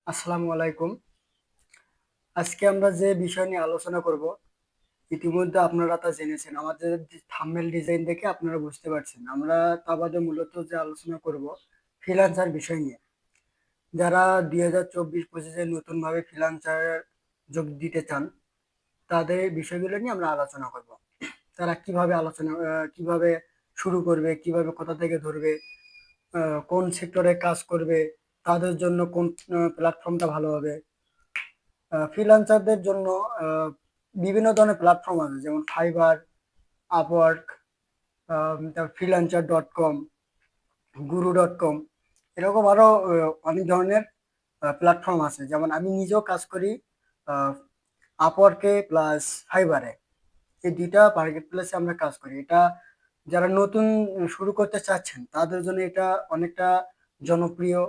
আসসালামু আলাইকুম। আজকে আমরা যে বিষয় নিয়ে আলোচনা করব, ইতিমধ্যে আপনারা তা জেনেছেন। আমাদের থাম্বনেল ডিজাইন দেখে আপনারা বুঝতে পারছেন। আমরা তা বাদে মূলত যে আলোচনা করব ফ্রিল্যান্সার বিষয় নিয়ে। যারা 2024-25-এ নতুনভাবে ফ্রিল্যান্সার যোগ দিতে চান, তাদের এই বিষয়গুলো নিয়ে আমরা আলোচনা করব। তারা কিভাবে শুরু করবে, কিভাবে কোথা থেকে ধরবে, কোন সেক্টরে কাজ করবে, তাদের জন্য কোন প্ল্যাটফর্মটা ভালো হবে। ফ্রিল্যান্সারদের জন্য আহ, বিভিন্ন ধরনের প্ল্যাটফর্ম আছে, যেমন ফাইবার, আপওয়ার্ক, ফ্রিল্যান্সার.কম, গুরু.কম, এরকম আরো অনেক ধরনের প্ল্যাটফর্ম আছে। যেমন আমি নিজেও কাজ করি আপওয়ার্কে প্লাস ফাইবারে। এই দুইটা মার্কেট প্লেসে আমরা কাজ করি। এটা যারা নতুন শুরু করতে চাচ্ছেন তাদের জন্য এটা অনেকটা জনপ্রিয়।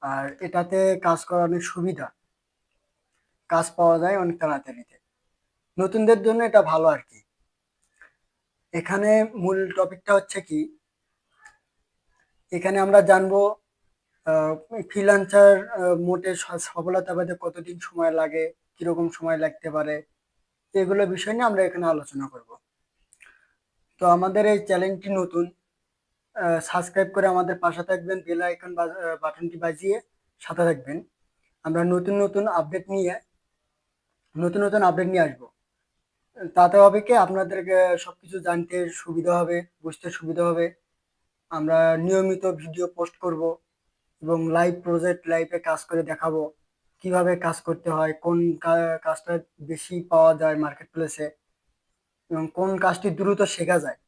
আর এটাতে কাজ করা অনেক সুবিধা, কাজ পাওয়া যায় অনেক তাড়াতাড়িতে। নতুনদের জন্য এটা ভালো আর কি। এখানে মূল টপিকটা হচ্ছে কি, এখানে আমরা জানবো ফ্রিল্যান্সার মোটে সফলতা পেতে কতদিন সময় লাগে, কিরকম সময় লাগতে পারে, এগুলো বিষয় নিয়ে আমরা এখানে আলোচনা করব। তো আমাদের এই চ্যানেলটি নতুন, সাবস্ক্রাইব করে আমাদের পাশে থাকবেন, বেল আইকন বাটনটি বাজিয়ে সাথে থাকবেন। আমরা নতুন নতুন আপডেট নিয়ে আসবো। তাতে হবে কি, আপনাদেরকে সবকিছু জানতে সুবিধা হবে, বুঝতে সুবিধা হবে। আমরা নিয়মিত ভিডিও পোস্ট করব এবং লাইভ প্রজেক্ট লাইভে কাজ করে দেখাবো কিভাবে কাজ করতে হয়, কোন কাজটা বেশি পাওয়া যায় মার্কেট প্লেসে, এবং কোন কাজটি দ্রুত শেখা যায়।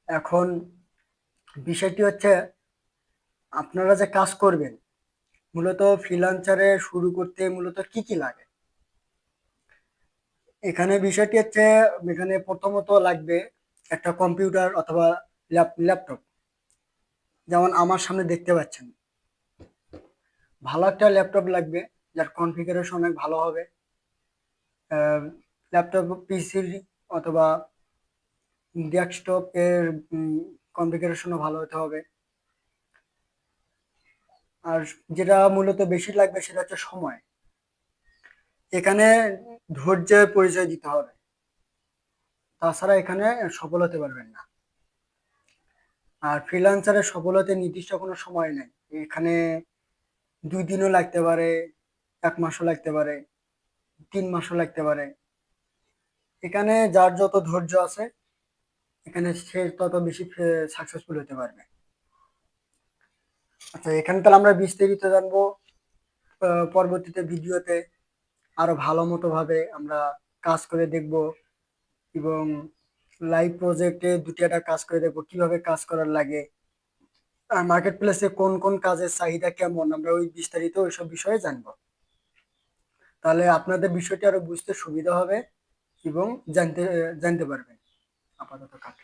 এখন বিষয়টি হচ্ছে, আপনারা যে কাজ করবেন, মূলত ফ্রিল্যান্সারে শুরু করতে মূলত কি কি লাগে। এখানে বিষয়টি হচ্ছে, এখানে প্রথমত লাগবে একটা কম্পিউটার অথবা ল্যাপটপ। যেমন আমার সামনে দেখতে পাচ্ছেন, ভালো একটা ল্যাপটপ লাগবে, যার কনফিগারেশন অনেক ভালো হবে। ল্যাপটপ, পিসি অথবা ডেস্কটপ এর কনফিগারেশনও ভালো হতে হবে। আর যেটা মূলত বেশি লাগবে সেটা হচ্ছে সময়। এখানে ধৈর্যের পরিচয় দিতে হবে, তাছাড়া এখানে সফল হতে পারবেন না। আর ফ্রিল্যান্সারের সফল হতে নির্দিষ্ট কোনো সময় নেই। এখানে 2 দিনও লাগতে পারে, 1 মাসও লাগতে পারে, 3 মাসও লাগতে পারে। এখানে যার যত ধৈর্য আছে, এখানে সে তত বেশি সাকসেসফুল হতে পারবে। আচ্ছা, এখানে তাহলে আমরা বিস্তারিত জানবো পরবর্তীতে ভিডিওতে। আরো ভালো মতো ভাবে আমরা কাজ করে দেখব, এবং লাইভ প্রজেক্টে দুটি একটা কাজ করে দেখবো কিভাবে কাজ করার লাগে। আর মার্কেট প্লেসে কোন কোন কাজের চাহিদা কেমন, আমরা ওই বিস্তারিত ওইসব বিষয়ে জানবো। তাহলে আপনাদের বিষয়টি আরো বুঝতে সুবিধা হবে এবং জানতে জানতে পারবেন। আপাতত কাট।